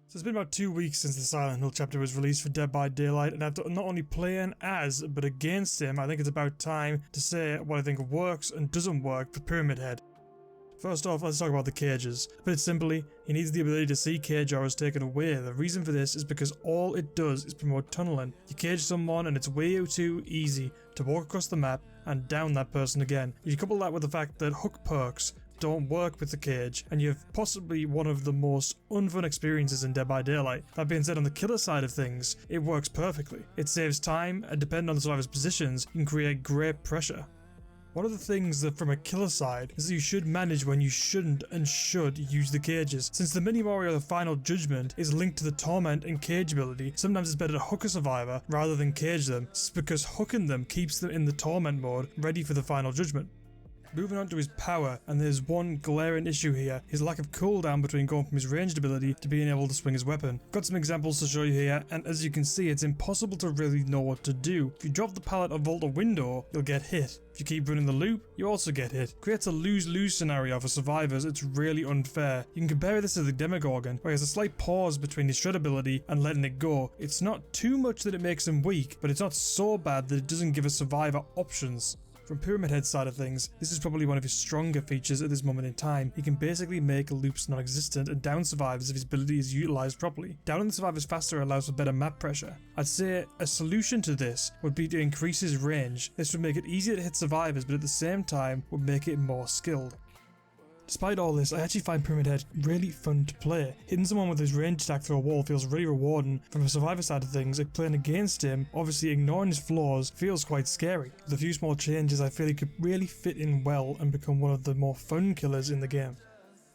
So it's been about 2 weeks since the Silent Hill chapter was released for Dead by Daylight, and after not only playing as, but against him, I think it's about time to say what I think works and doesn't work for Pyramid Head. First off, let's talk about the cages. Put it simply, he needs the ability to see cage arrows taken away. The reason for this is because all it does is promote tunneling. You cage someone and it's way too easy to walk across the map and down that person again. If you couple that with the fact that hook perks don't work with the cage, and you have possibly one of the most unfun experiences in Dead by Daylight. That being said, on the killer side of things, it works perfectly. It saves time, and depending on the survivor's positions, you can create great pressure. One of the things that from a killer side is that you should manage when you shouldn't and should use the cages. Since the mini-Mori or the final judgment is linked to the torment and cage ability, sometimes it's better to hook a survivor rather than cage them. It's because hooking them keeps them in the torment mode, ready for the final judgment. Moving on to his power, and there's one glaring issue here, his lack of cooldown between going from his ranged ability to being able to swing his weapon. Got some examples to show you here, and as you can see, it's impossible to really know what to do. If you drop the pallet or vault a window, you'll get hit. If you keep running the loop, you also get hit. Creates a lose-lose scenario for survivors. It's really unfair. You can compare this to the Demogorgon, where he has a slight pause between his shred ability and letting it go. It's not too much that it makes him weak, but it's not so bad that it doesn't give a survivor options. From Pyramid Head's side of things, this is probably one of his stronger features at this moment in time. He can basically make loops non-existent and down survivors if his ability is utilised properly. Downing the survivors faster allows for better map pressure. I'd say a solution to this would be to increase his range. This would make it easier to hit survivors, but at the same time would make it more skilled. Despite all this, I actually find Pyramid Head really fun to play. Hitting someone with his ranged attack through a wall feels really rewarding. From a survivor side of things, like playing against him, obviously ignoring his flaws, feels quite scary. With a few small changes, I feel he could really fit in well and become one of the more fun killers in the game.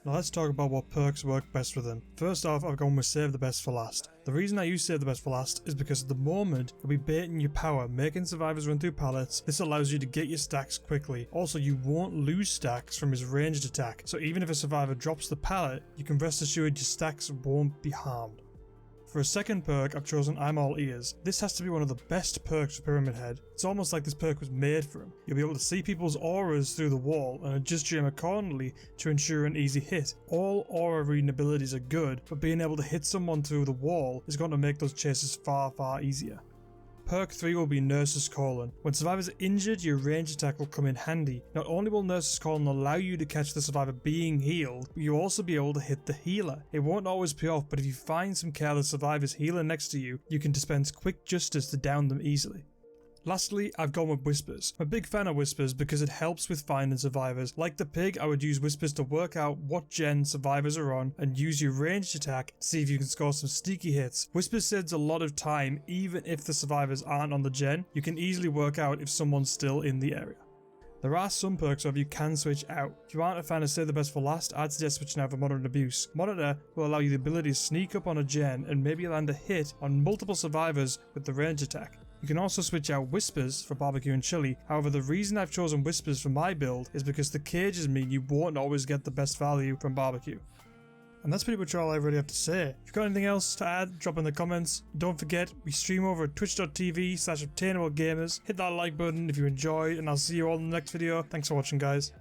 Now let's talk about what perks work best with him. First off, I've gone with Save the Best for last. The reason I use Save the Best for last is because at the moment, you'll be baiting your power, making survivors run through pallets. This allows you to get your stacks quickly. Also, you won't lose stacks from his ranged attack, so even if a survivor drops the pallet, you can rest assured your stacks won't be harmed. For a second perk, I've chosen I'm All Ears. This has to be one of the best perks for Pyramid Head. It's almost like this perk was made for him. You'll be able to see people's auras through the wall and adjust your aim accordingly to ensure an easy hit. All aura reading abilities are good, but being able to hit someone through the wall is going to make those chases far easier. Perk 3 will be Nurse's Calling. When survivors are injured, your ranged attack will come in handy. Not only will Nurse's Calling allow you to catch the survivor being healed, but you'll also be able to hit the healer. It won't always pay off, but if you find some careless survivors healing next to you, you can dispense quick justice to down them easily. Lastly, I've gone with Whispers. I'm a big fan of Whispers because it helps with finding survivors. Like the pig, I would use Whispers to work out what gen survivors are on and use your ranged attack to see if you can score some sneaky hits. Whispers saves a lot of time even if the survivors aren't on the gen. You can easily work out if someone's still in the area. There are some perks where you can switch out. If you aren't a fan of Save the Best for last, I'd suggest switching out for Modern Abuse. Monitor will allow you the ability to sneak up on a gen and maybe land a hit on multiple survivors with the range attack. You can also switch out Whispers for Barbecue and Chili. However, the reason I've chosen Whispers for my build is because the cages mean you won't always get the best value from Barbecue. And that's pretty much all I really have to say. If you've got anything else to add, drop in the comments. Don't forget, we stream over at twitch.tv/obtainablegamers. Hit that like button if you enjoyed, and I'll see you all in the next video. Thanks for watching, guys.